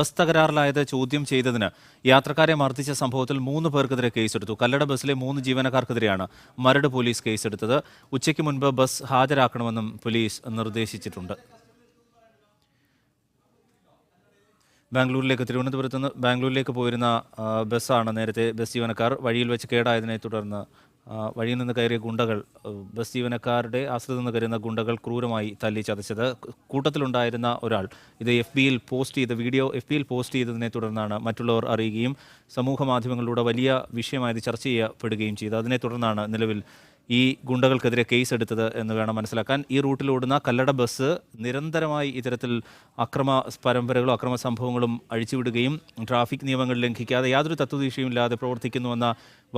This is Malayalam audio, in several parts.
ബസ് തകരാറിലായത് ചോദ്യം ചെയ്തതിന് യാത്രക്കാരെ മർദ്ദിച്ച സംഭവത്തിൽ 3 പേർക്കെതിരെ കേസെടുത്തു. കല്ലട ബസ്സിലെ 3 ജീവനക്കാർക്കെതിരെയാണ് മരട് പോലീസ് കേസെടുത്തത്. ഉച്ചയ്ക്ക് മുൻപ് ബസ് ഹാജരാക്കണമെന്നും പോലീസ് നിർദ്ദേശിച്ചിട്ടുണ്ട്. തിരുവനന്തപുരത്ത് നിന്ന് ബാംഗ്ലൂരിലേക്ക് പോയിരുന്ന ബസ്സാണ് നേരത്തെ ബസ് ജീവനക്കാർ വഴിയിൽ വെച്ച് കേടായതിനെ തുടർന്ന് വഴിയിൽ നിന്ന് കയറിയ ഗുണ്ടകൾ ബസ് ജീവനക്കാരുടെ ആശ്രിതം നിന്ന് കയറുന്ന ഗുണ്ടകൾ ക്രൂരമായി തല്ലി ചതച്ചത്. കൂട്ടത്തിലുണ്ടായിരുന്ന ഒരാൾ ഇത് വീഡിയോ എഫ് ബിയിൽ പോസ്റ്റ് ചെയ്തതിനെ തുടർന്നാണ് മറ്റുള്ളവർ അറിയുകയും സമൂഹ മാധ്യമങ്ങളിലൂടെ വലിയ വിഷയമായത് ചർച്ച ചെയ്യപ്പെടുകയും ചെയ്തത്. അതിനെ തുടർന്നാണ് നിലവിൽ ഈ ഗുണ്ടകൾക്കെതിരെ കേസെടുത്തത് എന്ന് വേണം മനസ്സിലാക്കാൻ. ഈ റൂട്ടിലോടുന്ന കല്ലട ബസ് നിരന്തരമായി ഇത്തരത്തിൽ അക്രമ സംഭവങ്ങളും അഴിച്ചുവിടുകയും ട്രാഫിക് നിയമങ്ങൾ ലംഘിക്കാതെ യാതൊരു തത്വദീക്ഷയുമില്ലാതെ പ്രവർത്തിക്കുന്നുവെന്ന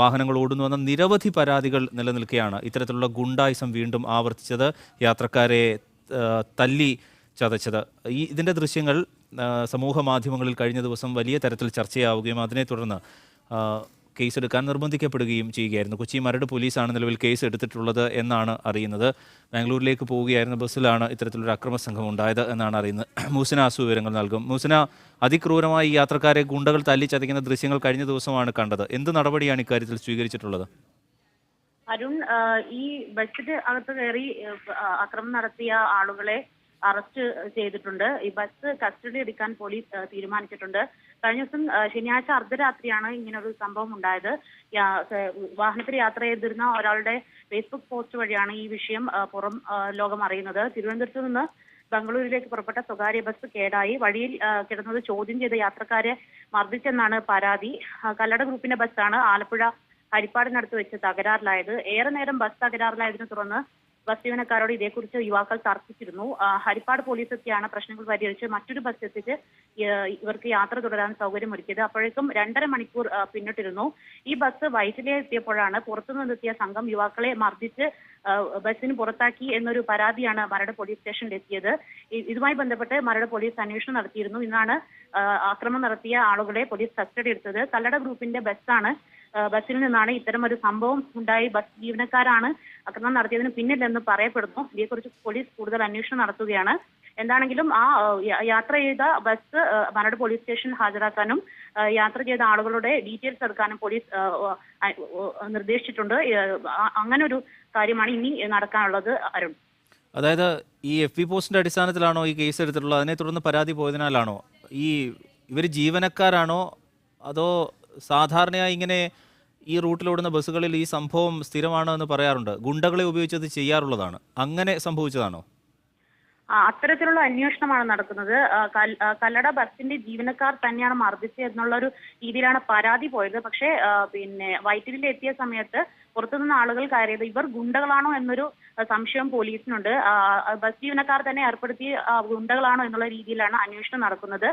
വാഹനങ്ങൾ ഓടുന്നുവെന്ന നിരവധി പരാതികൾ നിലനിൽക്കുകയാണ് ഇത്തരത്തിലുള്ള ഗുണ്ടായിസം വീണ്ടും ആവർത്തിച്ചത്, യാത്രക്കാരെ തല്ലി ചതച്ചത്. ഇതിൻ്റെ ദൃശ്യങ്ങൾ സമൂഹ മാധ്യമങ്ങളിൽ കഴിഞ്ഞ ദിവസം വലിയ തരത്തിൽ ചർച്ചയാവുകയും അതിനെ തുടർന്ന് കേസെടുക്കാൻ നിർബന്ധിക്കപ്പെടുകയും ചെയ്യുകയായിരുന്നു. കൊച്ചി മരട് പോലീസാണ് നിലവിൽ കേസ് എടുത്തിട്ടുള്ളത് എന്നാണ് അറിയുന്നത്. ബാംഗ്ലൂരിലേക്ക് പോവുകയായിരുന്ന ബസ്സിലാണ് ഇത്തരത്തിലൊരു അക്രമ സംഘം ഉണ്ടായത് എന്നാണ് അറിയുന്നത്. മൂസന ആസു വിവരങ്ങൾ നൽകും. മൂസന, അതിക്രൂരമായി യാത്രക്കാരെ ഗുണ്ടകൾ തല്ലിച്ചതയ്ക്കുന്ന ദൃശ്യങ്ങൾ കഴിഞ്ഞ ദിവസമാണ് കണ്ടത്. എന്ത് നടപടിയാണ് ഇക്കാര്യത്തിൽ സ്വീകരിച്ചിട്ടുള്ളത്? അരുൺ, ഈ ബസ്സിന്റെ അകത്ത് കയറി അക്രമം നടത്തിയ ആളുകളെ അറസ്റ്റ് ചെയ്തിട്ടുണ്ട്. ഈ ബസ് കസ്റ്റഡി എടുക്കാൻ പോലീസ് തീരുമാനിച്ചിട്ടുണ്ട്. കഴിഞ്ഞ ദിവസം ശനിയാഴ്ച അർദ്ധരാത്രിയാണ് ഇങ്ങനൊരു സംഭവം ഉണ്ടായത്. വാഹനത്തിൽ യാത്ര ചെയ്തിരുന്ന ഒരാളുടെ ഫേസ്ബുക്ക് പോസ്റ്റ് വഴിയാണ് ഈ വിഷയം പുറം ലോകം അറിയുന്നത്. തിരുവനന്തപുരത്ത് നിന്ന് ബംഗളൂരുവിലേക്ക് പുറപ്പെട്ട സ്വകാര്യ ബസ് കേടായി വഴിയിൽ കിടന്നത് ചോദ്യം ചെയ്ത യാത്രക്കാരെ മർദ്ദിച്ചെന്നാണ് പരാതി. കല്ലട ഗ്രൂപ്പിന്റെ ബസ്സാണ് ആലപ്പുഴ ഹരിപ്പാടിനടുത്ത് വെച്ച് തകരാറിലായത്. ഏറെ നേരം ബസ് തകരാറിലായതിനെ തുടർന്ന് ബസ് ജീവനക്കാരോട് ഇതേക്കുറിച്ച് യുവാക്കൾ തർക്കിച്ചിരുന്നു. ഹരിപ്പാട് പോലീസ് എത്തിയാണ് പ്രശ്നങ്ങൾ പരിഹരിച്ച് മറ്റൊരു ബസ് എത്തിച്ച് ഇവർക്ക് യാത്ര തുടരാൻ സൗകര്യമൊരുക്കിയത്. അപ്പോഴേക്കും 2.5 മണിക്കൂർ പിന്നിട്ടിരുന്നു. ഈ ബസ് വൈറ്റിലെ എത്തിയപ്പോഴാണ് പുറത്തുനിന്നെത്തിയ സംഘം യുവാക്കളെ മർദ്ദിച്ച് ബസ്സിന് പുറത്താക്കി എന്നൊരു പരാതിയാണ് മരട് പോലീസ് സ്റ്റേഷനിൽ എത്തിയത്. ഇതുമായി ബന്ധപ്പെട്ട് മരട് പോലീസ് അന്വേഷണം നടത്തിയിരുന്നു. ഇന്നാണ് ആക്രമണം നടത്തിയ ആളുകളെ പോലീസ് കസ്റ്റഡി എടുത്തത്. കല്ലട ഗ്രൂപ്പിന്റെ ബസ്സിൽ നിന്നാണ് ഇത്തരമൊരു സംഭവം ഉണ്ടായി. ബസ് ജീവനക്കാരാണ് ആക്രമണം നടത്തിയതിന് പിന്നിലെന്ന് പറയപ്പെടുന്നു. ഇതേക്കുറിച്ച് പോലീസ് കൂടുതൽ അന്വേഷണം നടത്തുകയാണ്. എന്താണെങ്കിലും ആ യാത്ര ചെയ്ത ബസ് മരട് പോലീസ് സ്റ്റേഷനിൽ ഹാജരാക്കാനും യാത്ര ചെയ്ത ആളുകളുടെ ഡീറ്റെയിൽസ് എടുക്കാനും പോലീസ് നിർദ്ദേശിച്ചിട്ടുണ്ട്. അങ്ങനെ ഒരു കാര്യമാണ് ഇനി നടക്കാനുള്ളത്. അരുൺ, അതായത് ഈ FB പോസ്റ്റിന്റെ അടിസ്ഥാനത്തിലാണോ ഈ കേസ് എടുത്തിട്ടുള്ളത്? അതിനെ തുടർന്ന് പരാതി പോയതിനാലാണോ? ഇവർ ജീവനക്കാരാണോ അതോ സാധാരണയായി ഇങ്ങനെ ഈ റൂട്ടിലോടുന്ന ബസ്സുകളിൽ ഈ സംഭവം സ്ഥിരമാണോ എന്ന് പറയാറുണ്ട്, ഗുണ്ടകളെ ഉപയോഗിച്ചത് ചെയ്യാറുള്ളതാണ്, അങ്ങനെ സംഭവിച്ചതാണോ? അത്തരത്തിലുള്ള അന്വേഷണമാണ് നടക്കുന്നത്. കല്ലട ബസിന്റെ ജീവനക്കാർ തന്നെയാണ് മർദ്ദിച്ചത് എന്നുള്ള ഒരു രീതിയിലാണ് പരാതി പോയത്. പക്ഷേ വൈറ്റിലിൽ എത്തിയ സമയത്ത് പുറത്തുനിന്ന് ആളുകൾ കയറിയത് ഇവർ ഗുണ്ടകളാണോ എന്നൊരു സംശയം പോലീസിനുണ്ട്. ബസ് ജീവനക്കാർ തന്നെ ഏർപ്പെടുത്തിയ ഗുണ്ടകളാണോ എന്നുള്ള രീതിയിലാണ് അന്വേഷണം നടക്കുന്നത്.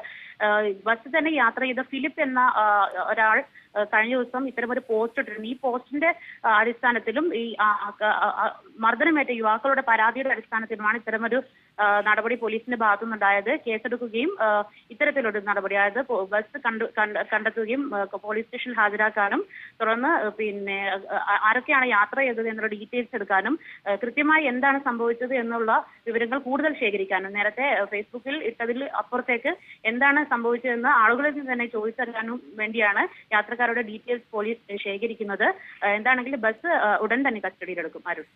ബസ് തന്നെ യാത്ര ചെയ്ത ഫിലിപ്പ് എന്ന ഒരാൾ കഴിഞ്ഞ ദിവസം ഇത്തരമൊരു പോസ്റ്റ് ഇട്ടിരുന്നു. ഈ പോസ്റ്റിന്റെ അടിസ്ഥാനത്തിലും ഈ മർദ്ദനമേറ്റ യുവാക്കളുടെ പരാതിയുടെ അടിസ്ഥാനത്തിലുമാണ് ഇത്തരമൊരു നടപടി പോലീസിന്റെ ഭാഗത്തുനിന്നുണ്ടായത്. കേസെടുക്കുകയും ഇത്തരത്തിലൊരു നടപടി, അതായത് ബസ് കണ്ടെത്തുകയും പോലീസ് സ്റ്റേഷനിൽ ഹാജരാക്കാനും തുടർന്ന് ആരൊക്കെയാണ് യാത്ര ചെയ്തത് എന്നുള്ള ഡീറ്റെയിൽസ് എടുക്കാനും കൃത്യമായി എന്താണ് സംഭവിച്ചത് എന്നുള്ള വിവരങ്ങൾ കൂടുതൽ ശേഖരിക്കാനും നേരത്തെ ഫേസ്ബുക്കിൽ ഇട്ടതിൽ അപ്പുറത്തേക്ക് എന്താണ് സംഭവിച്ചതെന്ന് ആളുകളിൽ നിന്ന് തന്നെ ചോദിച്ചറിയാനും വേണ്ടിയാണ് യാത്രക്കാരുടെ ഡീറ്റെയിൽസ് പോലീസ് ശേഖരിക്കുന്നത്. എന്താണെങ്കിലും ബസ് ഉടൻ തന്നെ കസ്റ്റഡിയിലെടുക്കും. അരുൺ.